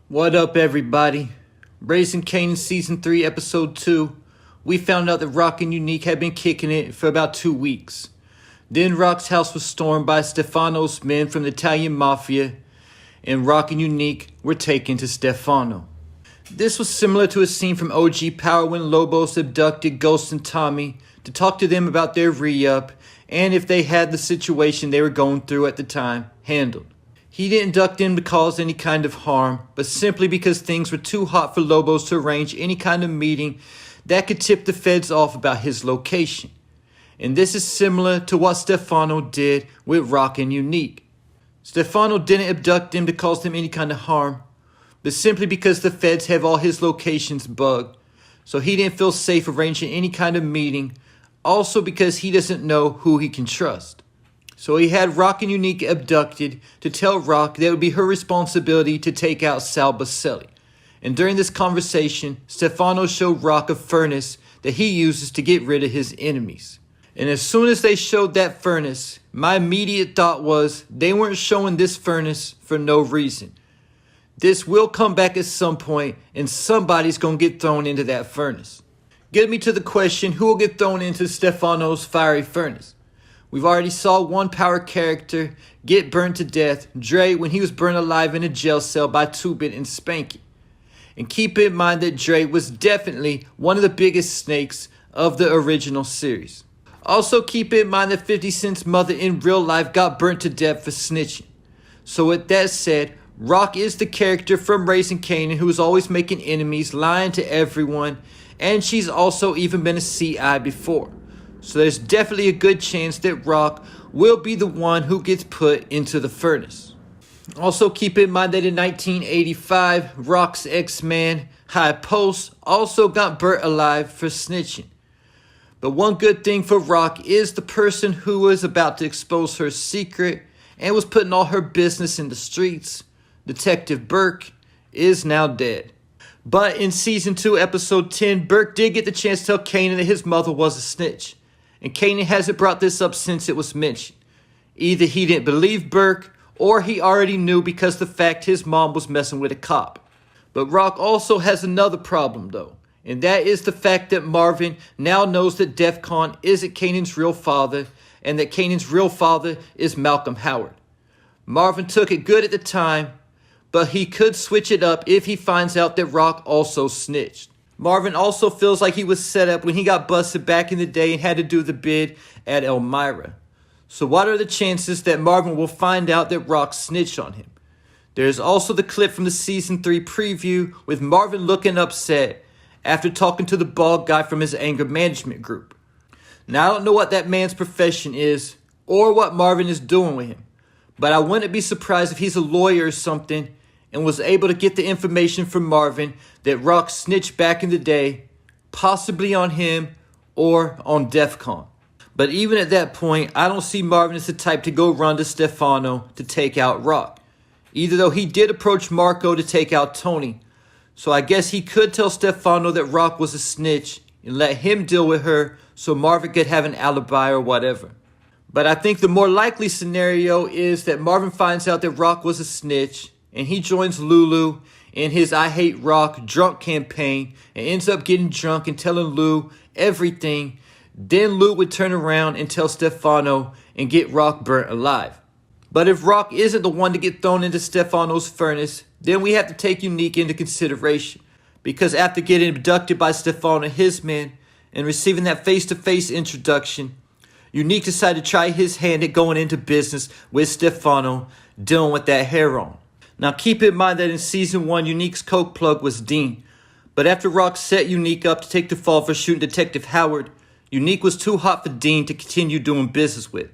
What up, everybody? Raising Kanan Season 3, Episode 2. We found out that Rock and Unique had been kicking it for about 2 weeks. Then Rock's house was stormed by Stefano's men from the Italian mafia, and Rock and Unique were taken to Stefano. This was similar to a scene from OG Power when Lobos abducted Ghost and Tommy to talk to them about their re-up and if they had the situation they were going through at the time handled. He didn't abduct them to cause any kind of harm, but simply because things were too hot for Lobos to arrange any kind of meeting that could tip the feds off about his location. And this is similar to what Stefano did with Rock and Unique. Stefano didn't abduct them to cause them any kind of harm, but simply because the feds have all his locations bugged, so he didn't feel safe arranging any kind of meeting, also because he doesn't know who he can trust. So he had Rock and Unique abducted to tell Rock that it would be her responsibility to take out Sal Baselli. And during this conversation, Stefano showed Rock a furnace that he uses to get rid of his enemies. And as soon as they showed that furnace, my immediate thought was they weren't showing this furnace for no reason. This will come back at some point and somebody's going to get thrown into that furnace. Get me to the question, who will get thrown into Stefano's fiery furnace? We've already saw one power character get burned to death, Dre, when he was burned alive in a jail cell by 2-Bit and Spanky. And keep in mind that Dre was definitely one of the biggest snakes of the original series. Also keep in mind that 50 Cent's mother in real life got burnt to death for snitching. So with that said, Rock is the character from Raising Kanan who is always making enemies, lying to everyone, and she's also even been a CI before. So there's definitely a good chance that Rock will be the one who gets put into the furnace. Also keep in mind that in 1985, Rock's ex-man, High Post, also got burnt alive for snitching. But one good thing for Rock is the person who was about to expose her secret and was putting all her business in the streets, Detective Burke, is now dead. But in Season 2, Episode 10, Burke did get the chance to tell Kanan that his mother was a snitch. And Kanan hasn't brought this up since it was mentioned. Either he didn't believe Burke, or he already knew because the fact his mom was messing with a cop. But Rock also has another problem though, and that is the fact that Marvin now knows that DEFCON isn't Kanan's real father, and that Kanan's real father is Malcolm Howard. Marvin took it good at the time, but he could switch it up if he finds out that Rock also snitched. Marvin also feels like he was set up when he got busted back in the day and had to do the bid at Elmira. So what are the chances that Marvin will find out that Rock snitched on him? There's also the clip from the Season 3 preview with Marvin looking upset after talking to the bald guy from his anger management group. Now I don't know what that man's profession is or what Marvin is doing with him, but I wouldn't be surprised if he's a lawyer or something and was able to get the information from Marvin that Rock snitched back in the day, possibly on him or on DEFCON. But even at that point, I don't see Marvin as the type to go run to Stefano to take out Rock. Either though he did approach Marco to take out Tony, so I guess he could tell Stefano that Rock was a snitch and let him deal with her so Marvin could have an alibi or whatever. But I think the more likely scenario is that Marvin finds out that Rock was a snitch and he joins Lulu in his I Hate Rock drunk campaign and ends up getting drunk and telling Lou everything. Then Lou would turn around and tell Stefano and get Rock burnt alive. But if Rock isn't the one to get thrown into Stefano's furnace, then we have to take Unique into consideration. Because after getting abducted by Stefano and his men and receiving that face-to-face introduction, Unique decided to try his hand at going into business with Stefano, dealing with that hair on. Now keep in mind that in Season 1, Unique's coke plug was Dean. But after Rock set Unique up to take the fall for shooting Detective Howard, Unique was too hot for Dean to continue doing business with.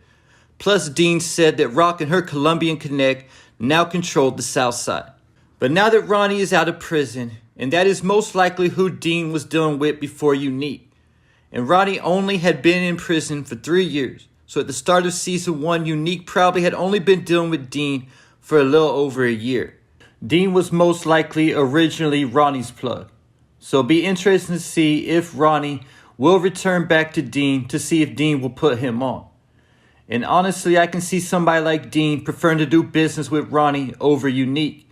Plus Dean said that Rock and her Colombian connect now controlled the South Side. But now that Ronnie is out of prison, and that is most likely who Dean was dealing with before Unique. And Ronnie only had been in prison for 3 years. So at the start of Season 1, Unique probably had only been dealing with Dean for a little over a year. Dean was most likely originally Ronnie's plug. So it'll be interesting to see if Ronnie will return back to Dean to see if Dean will put him on. And honestly, I can see somebody like Dean preferring to do business with Ronnie over Unique.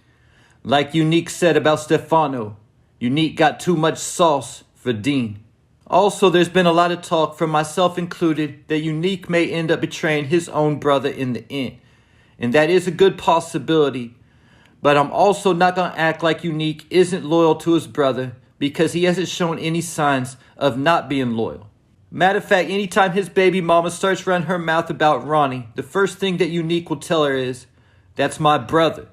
Like Unique said about Stefano, Unique got too much sauce for Dean. Also, there's been a lot of talk, from myself included, that Unique may end up betraying his own brother in the end. And that is a good possibility. But I'm also not going to act like Unique isn't loyal to his brother, because he hasn't shown any signs of not being loyal. Matter of fact, anytime his baby mama starts running her mouth about Ronnie, the first thing that Unique will tell her is, "That's my brother."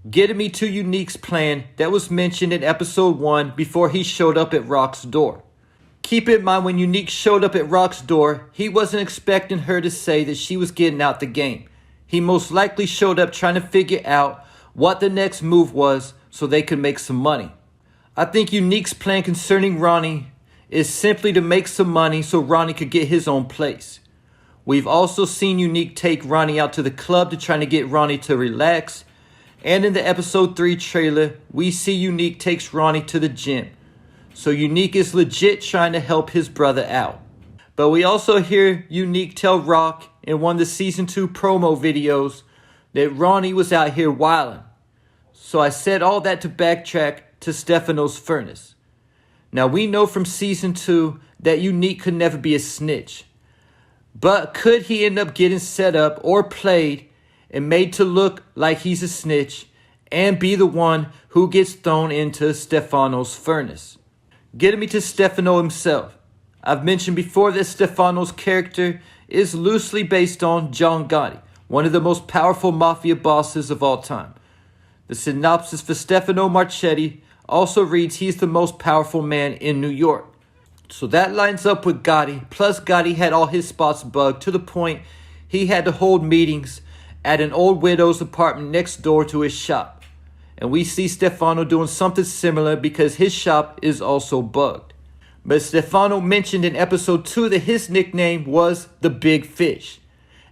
Getting me to Unique's plan that was mentioned in episode 1 before he showed up at Rock's door. Keep in mind, when Unique showed up at Rock's door, he wasn't expecting her to say that she was getting out the game. He most likely showed up trying to figure out what the next move was so they could make some money. I think Unique's plan concerning Ronnie is simply to make some money so Ronnie could get his own place. We've also seen Unique take Ronnie out to the club to try to get Ronnie to relax. And in the episode 3 trailer, we see Unique takes Ronnie to the gym. So Unique is legit trying to help his brother out. But we also hear Unique tell Rock in one of the season 2 promo videos that Ronnie was out here wilding. So I said all that to backtrack to Stefano's furnace. Now we know from season 2 that Unique could never be a snitch. But could he end up getting set up or played and made to look like he's a snitch and be the one who gets thrown into Stefano's furnace? Getting me to Stefano himself. I've mentioned before that Stefano's character is loosely based on John Gotti, one of the most powerful mafia bosses of all time. The synopsis for Stefano Marchetti also reads he's the most powerful man in New York. So that lines up with Gotti, plus Gotti had all his spots bugged to the point he had to hold meetings at an old widow's apartment next door to his shop. And we see Stefano doing something similar because his shop is also bugged. But Stefano mentioned in episode 2 that his nickname was the Big Fish.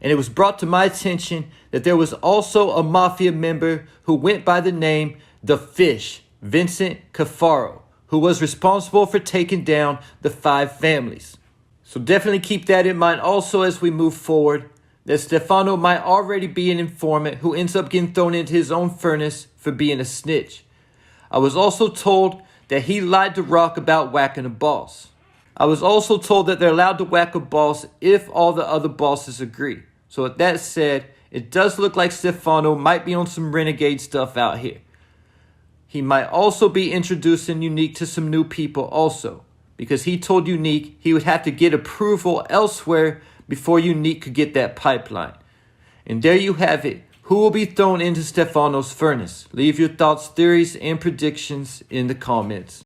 And it was brought to my attention that there was also a mafia member who went by the name The Fish, Vincent Cafaro, who was responsible for taking down the 5 families. So definitely keep that in mind also as we move forward, that Stefano might already be an informant who ends up getting thrown into his own furnace for being a snitch. I was also told that he lied to Rock about whacking a boss. I was also told that they're allowed to whack a boss if all the other bosses agree. So with that said, it does look like Stefano might be on some renegade stuff out here. He might also be introducing Unique to some new people also, because he told Unique he would have to get approval elsewhere before Unique could get that pipeline. And there you have it. Who will be thrown into Stefano's furnace? Leave your thoughts, theories, and predictions in the comments.